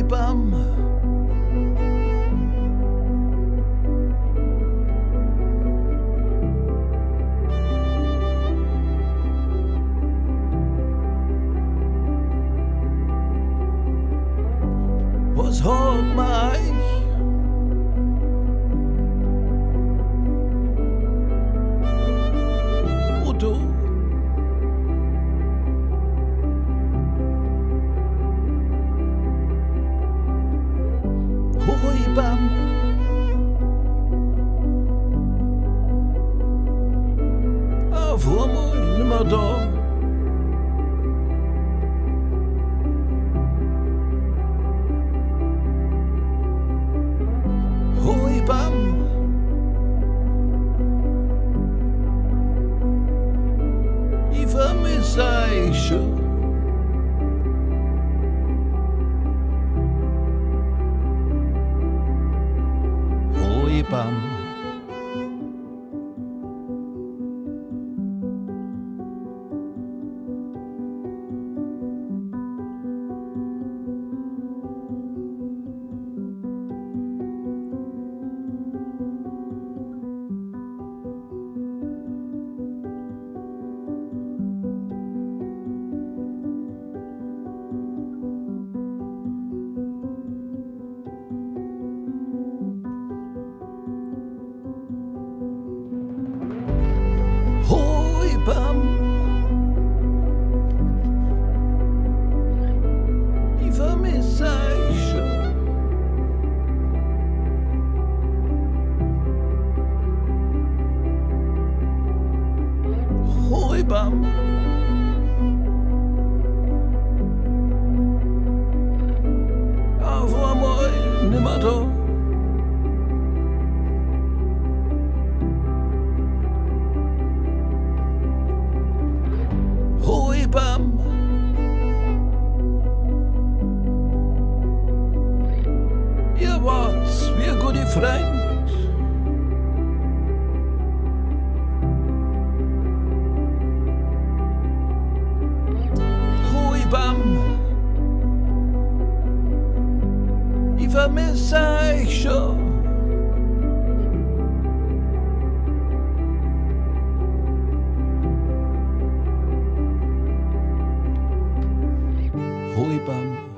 bam. Was hoort mij? Otto. Hoi bam. Voor mij nimmer da. Hoi bam. I vermis Eiche. Hoi bam. Hoi bam. I vermis Eiche. Hoi bam. Voor mij nimmer da. Hoi bam. Ihr wart wie gute Freund. Hoi bam. I vermiss euch schon. Hoi bam.